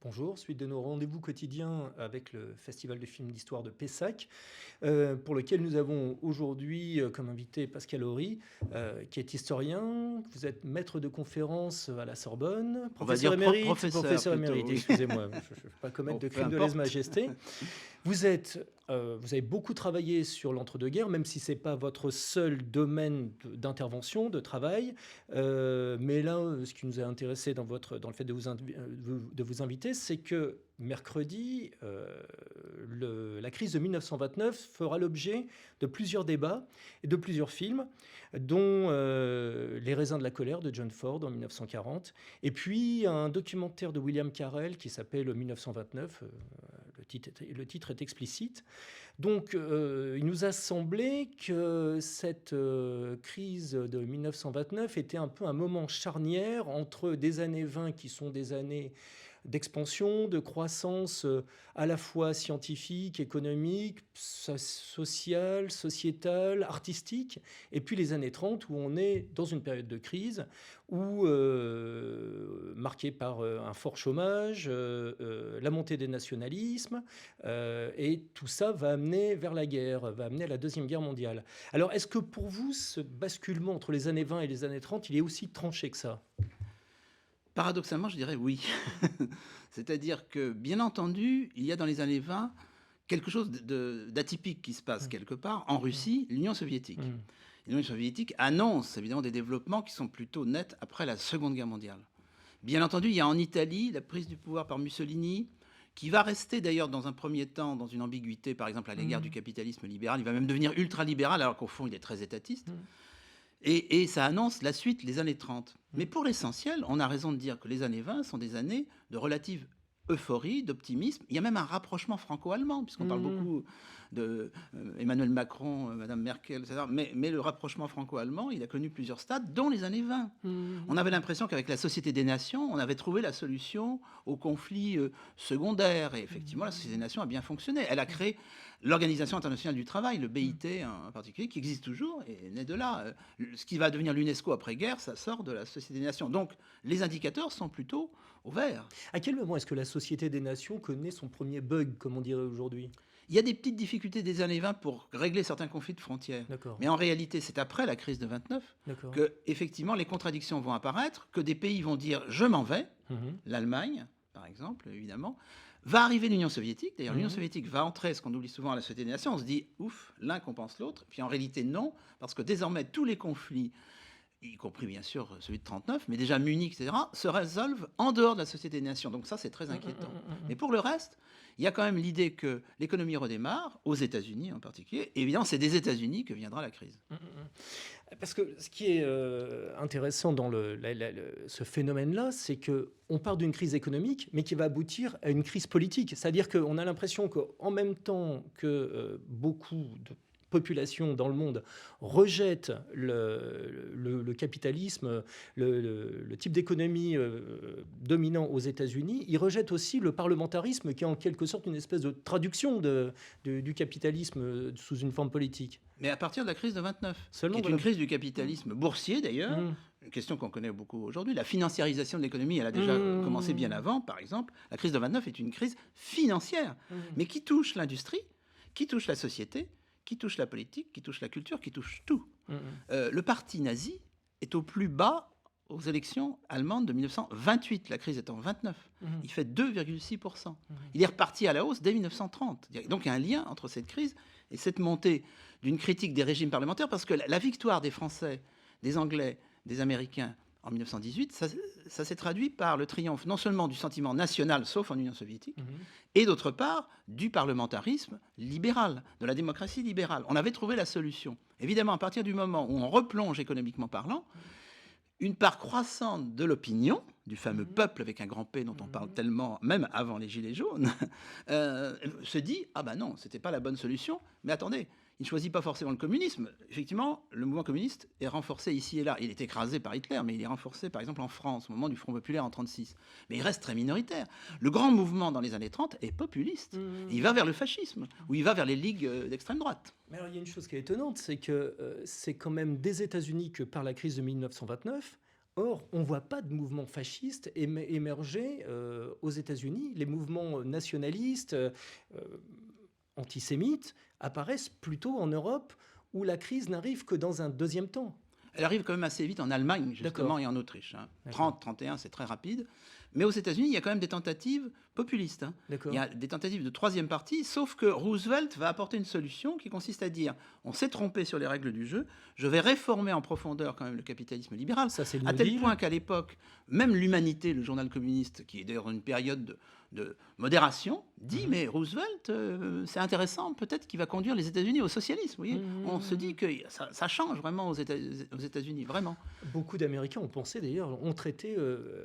Bonjour, suite de nos rendez-vous quotidiens avec le Festival de films d'histoire de Pessac, pour lequel nous avons aujourd'hui comme invité Pascal Horry, qui est historien. Vous êtes maître de conférence à la Sorbonne, On va professeur dire émérite, professeur professeur plutôt, émérite, oui. excusez-moi, je ne veux pas commettre Bon, de peu crime de importe. lèse-majesté. Vous avez beaucoup travaillé sur l'entre-deux-guerres, même si ce n'est pas votre seul domaine d'intervention, de travail. Mais là, ce qui nous a intéressé dans le fait de vous inviter, c'est que mercredi, la crise de 1929 fera l'objet de plusieurs débats et de plusieurs films, dont Les raisins de la colère de John Ford en 1940, et puis un documentaire de William Carell qui s'appelle 1929. Le titre est explicite. Donc, il nous a semblé que cette crise de 1929 était un peu un moment charnière entre des années 20 qui sont des années d'expansion, de croissance à la fois scientifique, économique, sociale, sociétale, artistique, et puis les années 30 où on est dans une période de crise où, marquée par un fort chômage, la montée des nationalismes, et tout ça va amener vers la guerre, va amener à la Deuxième Guerre mondiale. Alors, est-ce que pour vous, ce basculement entre les années 20 et les années 30, il est aussi tranché que ça? Paradoxalement, je dirais oui. C'est-à-dire que, bien entendu, il y a dans les années 20 quelque chose d'atypique qui se passe quelque part en Russie, l'Union soviétique. Mm. L'Union soviétique annonce évidemment des développements qui sont plutôt nets après la Seconde Guerre mondiale. Bien entendu, il y a en Italie la prise du pouvoir par Mussolini, qui va rester d'ailleurs dans un premier temps dans une ambiguïté, par exemple à l'égard du capitalisme libéral. Il va même devenir ultra-libéral alors qu'au fond il est très étatiste. Et ça annonce la suite, les années 30. Mais pour l'essentiel, on a raison de dire que les années 20 sont des années de relative euphorie, d'optimisme. Il y a même un rapprochement franco-allemand, puisqu'on parle beaucoup de Emmanuel Macron, Madame Merkel, etc. Mais le rapprochement franco-allemand, il a connu plusieurs stades, dont les années 20. On avait l'impression qu'avec la Société des Nations, on avait trouvé la solution aux conflits secondaires. Et effectivement, la Société des Nations a bien fonctionné. Elle a créé l'Organisation internationale du travail, le BIT en particulier, qui existe toujours et est né de là. Ce qui va devenir l'UNESCO après-guerre, ça sort de la Société des Nations. Donc, les indicateurs sont plutôt au vert. À quel moment est-ce que la Société des Nations connaît son premier bug, comme on dirait aujourd'hui? Il y a des petites difficultés des années 20 pour régler certains conflits de frontières. D'accord. Mais en réalité, c'est après la crise de 29 D'accord. que, effectivement, les contradictions vont apparaître, que des pays vont dire « je m'en vais », Mhm. l'Allemagne, par exemple, évidemment, va arriver l'Union soviétique. D'ailleurs, l'Union soviétique va entrer, ce qu'on oublie souvent, à la Société des Nations. On se dit « ouf, l'un compense l'autre ». Puis en réalité, non, parce que désormais, tous les conflits, y compris bien sûr celui de 39, mais déjà Munich, etc., se résolvent en dehors de la Société des Nations. Donc ça, c'est très inquiétant. Mais pour le reste, il y a quand même l'idée que l'économie redémarre, aux États-Unis en particulier. Et évidemment, c'est des États-Unis que viendra la crise. Parce que ce qui est intéressant dans ce phénomène-là, c'est qu'on part d'une crise économique, mais qui va aboutir à une crise politique. C'est-à-dire qu'on a l'impression qu'en même temps que beaucoup de populations dans le monde rejettent le capitalisme, le type d'économie dominant aux États-Unis, ils rejettent aussi le parlementarisme qui est en quelque sorte une espèce de traduction du capitalisme sous une forme politique. Mais à partir de la crise de 29, Seulement qui est voilà. une crise du capitalisme boursier d'ailleurs, une question qu'on connaît beaucoup aujourd'hui, la financiarisation de l'économie, elle a déjà commencé bien avant, par exemple. La crise de 29 est une crise financière, mais qui touche l'industrie, qui touche la société, qui touche la politique, qui touche la culture, qui touche tout. Le parti nazi est au plus bas aux élections allemandes de 1928. La crise est en 29. Il fait 2,6%. Il est reparti à la hausse dès 1930. Donc il y a un lien entre cette crise et cette montée d'une critique des régimes parlementaires, parce que la victoire des Français, des Anglais, des Américains en 1918, ça s'est traduit par le triomphe non seulement du sentiment national, sauf en Union soviétique, et d'autre part du parlementarisme libéral, de la démocratie libérale. On avait trouvé la solution. Évidemment, à partir du moment où on replonge économiquement parlant, une part croissante de l'opinion, du fameux peuple avec un grand P dont on parle tellement, même avant les Gilets jaunes, se dit « Ah ben non, c'était pas la bonne solution, mais attendez, il ne choisit pas forcément le communisme. » Effectivement, le mouvement communiste est renforcé ici et là. Il est écrasé par Hitler, mais il est renforcé par exemple en France, au moment du Front populaire en 1936. Mais il reste très minoritaire. Le grand mouvement dans les années 30 est populiste. Il va vers le fascisme, ou il va vers les ligues d'extrême droite. Mais alors, il y a une chose qui est étonnante, c'est que c'est quand même des États-Unis que, par la crise de 1929, Or, on ne voit pas de mouvement fasciste émerger aux États-Unis. Les mouvements nationalistes, antisémites, apparaissent plutôt en Europe, où la crise n'arrive que dans un deuxième temps. Elle arrive quand même assez vite en Allemagne, justement, et en Autriche. 30, 31, c'est très rapide. Mais aux États-Unis, il y a quand même des tentatives populistes. Il y a des tentatives de troisième partie, sauf que Roosevelt va apporter une solution qui consiste à dire on s'est trompé sur les règles du jeu, je vais réformer en profondeur quand même le capitalisme libéral. Ça, c'est le à New tel Deal. point qu'à l'époque, même l'Humanité, le journal communiste, qui est d'ailleurs une période de modération, dit mais Roosevelt, c'est intéressant, peut-être qu'il va conduire les États-Unis au socialisme. Vous voyez, on se dit que ça change vraiment aux États-Unis, vraiment. Beaucoup d'Américains ont pensé d'ailleurs, ont traité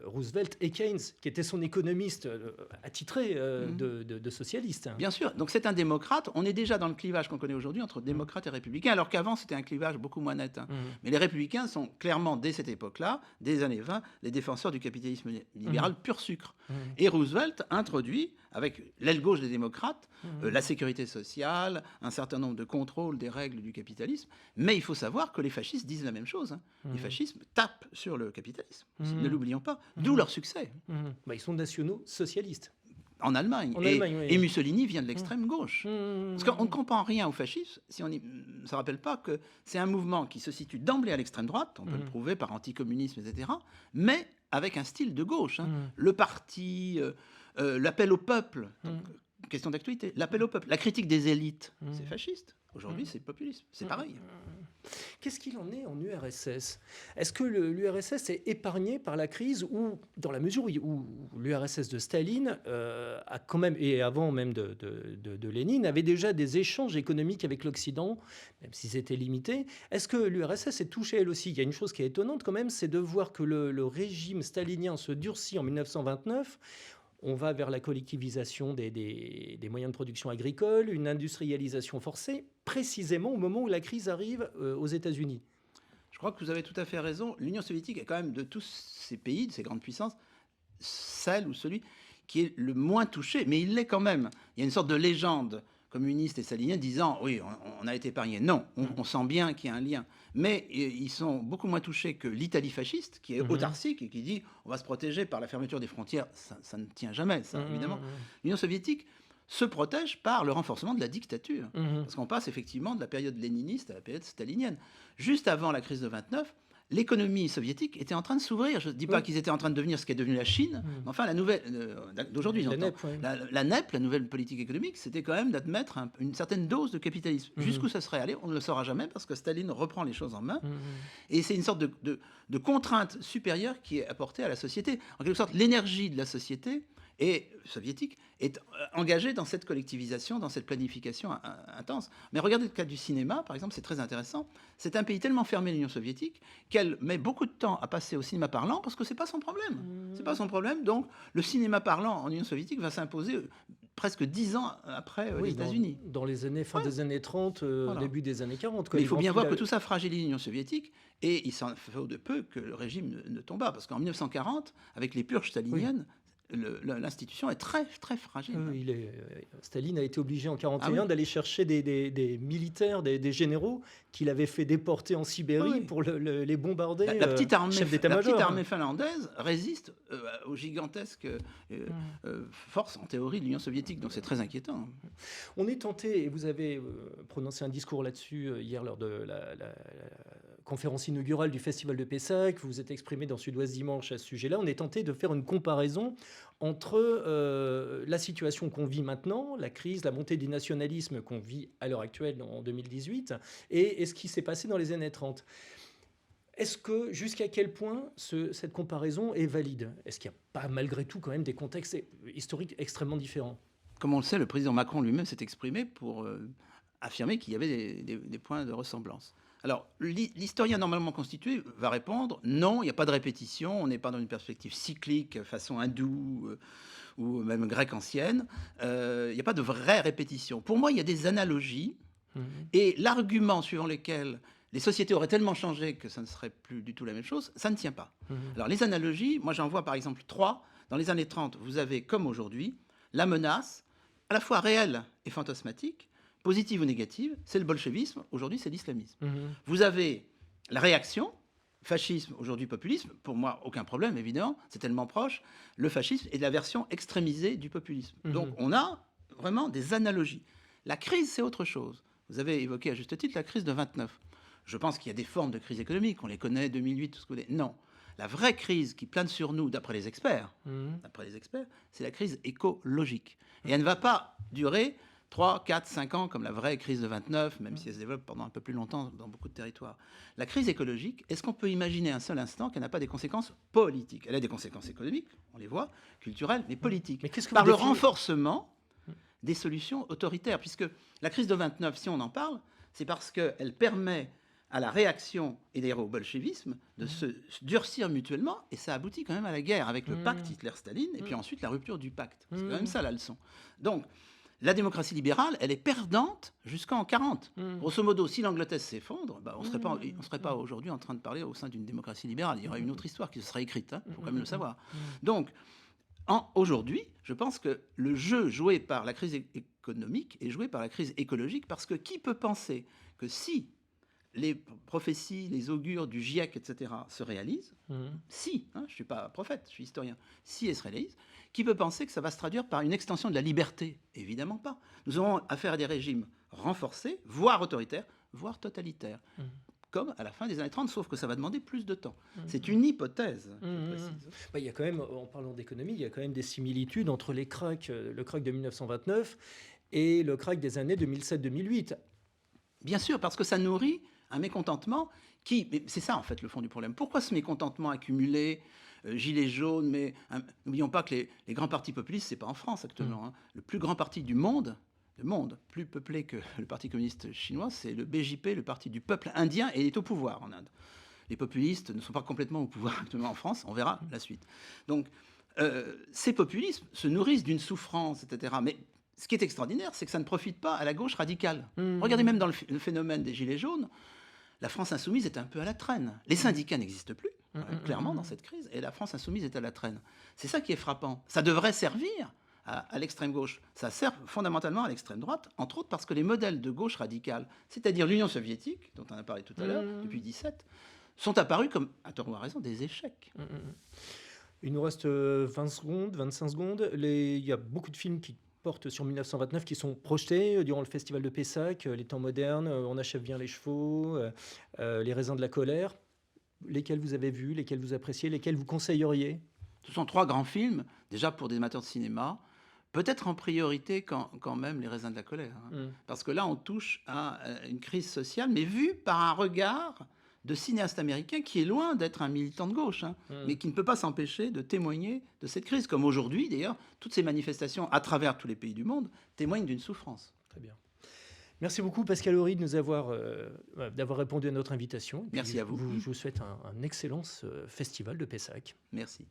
Roosevelt et Keynes, qui était son économiste attitré de socialiste. Bien sûr, donc c'est un démocrate. On est déjà dans le clivage qu'on connaît aujourd'hui entre démocrates et républicains, alors qu'avant c'était un clivage beaucoup moins net. Mais les républicains sont clairement, dès cette époque-là, des années 20, les défenseurs du capitalisme libéral pur sucre. Et Roosevelt introduit, avec l'aile gauche des démocrates, la sécurité sociale, un certain nombre de contrôles des règles du capitalisme. Mais il faut savoir que les fascistes disent la même chose. Les fascistes tapent sur le capitalisme, ne l'oublions pas, d'où leur succès. Ils sont nationaux socialistes. En Allemagne. Oui. Et Mussolini vient de l'extrême gauche. Parce qu'on ne comprend rien au fascisme si on ne se rappelle pas que c'est un mouvement qui se situe d'emblée à l'extrême droite, on peut le prouver par anticommunisme, etc., mais avec un style de gauche. Le parti, l'appel au peuple, donc, question d'actualité, l'appel au peuple, la critique des élites, c'est fasciste. Aujourd'hui, c'est populisme. C'est pareil. Qu'est-ce qu'il en est en URSS? Est-ce que l'URSS est épargné par la crise ou, dans la mesure où l'URSS de Staline a quand même, et avant même de Lénine, avait déjà des échanges économiques avec l'Occident, même si c'était limité, est-ce que l'URSS est touchée elle aussi? Il y a une chose qui est étonnante quand même, c'est de voir que le régime stalinien se durcit en 1929. On va vers la collectivisation des moyens de production agricole, une industrialisation forcée, précisément au moment où la crise arrive aux États-Unis. Je crois que vous avez tout à fait raison. L'Union soviétique est quand même, de tous ces pays, de ces grandes puissances, celle ou celui qui est le moins touché, mais il l'est quand même. Il y a une sorte de légende communiste et stalinien disant oui, on a été épargné. Non, on sent bien qu'il y a un lien. Mais ils sont beaucoup moins touchés que l'Italie fasciste, qui est autarcique et qui dit on va se protéger par la fermeture des frontières. Ça ne tient jamais, ça, évidemment. L'Union soviétique se protège par le renforcement de la dictature. Parce qu'on passe effectivement de la période léniniste à la période stalinienne. Juste avant la crise de 29, l'économie soviétique était en train de s'ouvrir. Je ne dis pas qu'ils étaient en train de devenir ce qu'est devenu la Chine, mais enfin la nouvelle d'aujourd'hui, j'entends. La NEP, la nouvelle politique économique, c'était quand même d'admettre une certaine dose de capitalisme. Jusqu'où ça serait allé, on ne le saura jamais parce que Staline reprend les choses en main. Et c'est une sorte de contrainte supérieure qui est apportée à la société. En quelque sorte, l'énergie de la société soviétique est engagée dans cette collectivisation, dans cette planification intense. Mais regardez le cas du cinéma, par exemple, c'est très intéressant. C'est un pays tellement fermé, l'Union soviétique, qu'elle met beaucoup de temps à passer au cinéma parlant parce que c'est pas son problème. C'est pas son problème. Donc, le cinéma parlant en Union soviétique va s'imposer presque 10 ans après les États-Unis. Dans les années, fin des années 30, début des années 40. Mais il faut bien voir que tout ça fragilise l'Union soviétique et il s'en faut de peu que le régime ne tombe pas. Parce qu'en 1940, avec les purges staliniennes, l'institution est très, très fragile. Staline a été obligé en 1941 d'aller chercher des militaires, des généraux qu'il avait fait déporter en Sibérie pour les bombarder. La petite armée finlandaise résiste aux gigantesques forces, en théorie, de l'Union soviétique. Donc c'est très inquiétant. On est tenté, et vous avez prononcé un discours là-dessus hier lors de la conférence inaugurale du Festival de Pessac, vous vous êtes exprimé dans Sud-Ouest Dimanche à ce sujet-là, on est tenté de faire une comparaison entre la situation qu'on vit maintenant, la crise, la montée du nationalisme qu'on vit à l'heure actuelle en 2018, et ce qui s'est passé dans les années 30. Est-ce que, jusqu'à quel point cette comparaison est valide? Est-ce qu'il n'y a pas, malgré tout, quand même des contextes historiques extrêmement différents? Comme on le sait, le président Macron lui-même s'est exprimé pour affirmer qu'il y avait des points de ressemblance. Alors, l'historien normalement constitué va répondre « Non, il n'y a pas de répétition, on n'est pas dans une perspective cyclique façon hindoue ou même grecque ancienne, il n'y a pas de vraie répétition. Pour moi, il y a des analogies et l'argument suivant lequel les sociétés auraient tellement changé que ça ne serait plus du tout la même chose, ça ne tient pas. Alors, les analogies, moi j'en vois par exemple 3. Dans les années 30, vous avez, comme aujourd'hui, la menace à la fois réelle et fantasmatique, positive ou négative, c'est le bolchevisme, aujourd'hui c'est l'islamisme. Vous avez la réaction, fascisme, aujourd'hui populisme, pour moi, aucun problème, évidemment, c'est tellement proche. Le fascisme est la version extrémisée du populisme. Donc, on a vraiment des analogies. La crise, c'est autre chose. Vous avez évoqué à juste titre la crise de 29. Je pense qu'il y a des formes de crise économique, on les connaît, 2008, tout ce que vous voulez. Non. La vraie crise qui plane sur nous, d'après les experts, c'est la crise écologique. Et elle ne va pas durer 3, 4, 5 ans comme la vraie crise de 29, même si elle se développe pendant un peu plus longtemps dans beaucoup de territoires. La crise écologique, est-ce qu'on peut imaginer un seul instant qu'elle n'a pas des conséquences politiques? Elle a des conséquences économiques, on les voit, culturelles, mais politiques. Mais par le renforcement des solutions autoritaires. Puisque la crise de 29, si on en parle, c'est parce qu'elle permet à la réaction, et d'ailleurs au bolchevisme, de se durcir mutuellement, et ça aboutit quand même à la guerre avec le pacte Hitler-Staline, et puis ensuite la rupture du pacte. C'est quand même ça la leçon. Donc, la démocratie libérale, elle est perdante jusqu'en 40. Grosso modo, si l'Angleterre s'effondre, on ne serait pas aujourd'hui en train de parler au sein d'une démocratie libérale. Il y aurait une autre histoire qui se serait écrite, il faut quand même le savoir. Donc, aujourd'hui, je pense que le jeu joué par la crise économique est joué par la crise écologique, parce que qui peut penser que si les prophéties, les augures du GIEC, etc., se réalisent, si, je ne suis pas prophète, je suis historien, si elles se réalisent, qui peut penser que ça va se traduire par une extension de la liberté? Évidemment pas. Nous aurons affaire à des régimes renforcés, voire autoritaires, voire totalitaires, comme à la fin des années 30, sauf que ça va demander plus de temps. C'est une hypothèse, je précise. Il y a quand même, en parlant d'économie, il y a quand même des similitudes entre le crack de 1929 et le crack des années 2007-2008. Bien sûr, parce que ça nourrit un mécontentement mais c'est ça en fait le fond du problème. Pourquoi ce mécontentement accumulé, gilets jaunes, mais n'oublions pas que les grands partis populistes, c'est pas en France actuellement. Le plus grand parti du monde, plus peuplé que le Parti communiste chinois, c'est le BJP, le parti du peuple indien, et il est au pouvoir en Inde. Les populistes ne sont pas complètement au pouvoir actuellement en France, on verra la suite. Donc ces populismes se nourrissent d'une souffrance, etc. Mais ce qui est extraordinaire, c'est que ça ne profite pas à la gauche radicale. Regardez même dans le phénomène des gilets jaunes, la France insoumise est un peu à la traîne. Les syndicats n'existent plus, clairement, dans cette crise, et la France insoumise est à la traîne. C'est ça qui est frappant. Ça devrait servir à l'extrême gauche. Ça sert fondamentalement à l'extrême droite, entre autres parce que les modèles de gauche radicale, c'est-à-dire l'Union soviétique, dont on a parlé tout à l'heure, depuis 17, sont apparus comme, à tort ou à raison, des échecs. Il nous reste 20 secondes, 25 secondes. Il y a beaucoup de films qui portent sur 1929 qui sont projetés durant le festival de Pessac, Les temps modernes, On achève bien les chevaux, Les raisins de la colère. Lesquels vous avez vus, lesquels vous appréciez, lesquels vous conseilleriez? Ce sont 3 grands films, déjà pour des amateurs de cinéma, peut-être en priorité quand même Les raisins de la colère. Parce que là, on touche à une crise sociale, mais vue par un regard de cinéaste américain qui est loin d'être un militant de gauche, mais qui ne peut pas s'empêcher de témoigner de cette crise. Comme aujourd'hui, d'ailleurs, toutes ces manifestations à travers tous les pays du monde témoignent d'une souffrance. Très bien. Merci beaucoup, Pascal Horry, d'avoir répondu à notre invitation. Merci à vous. Je vous souhaite un excellent festival de Pessac. Merci.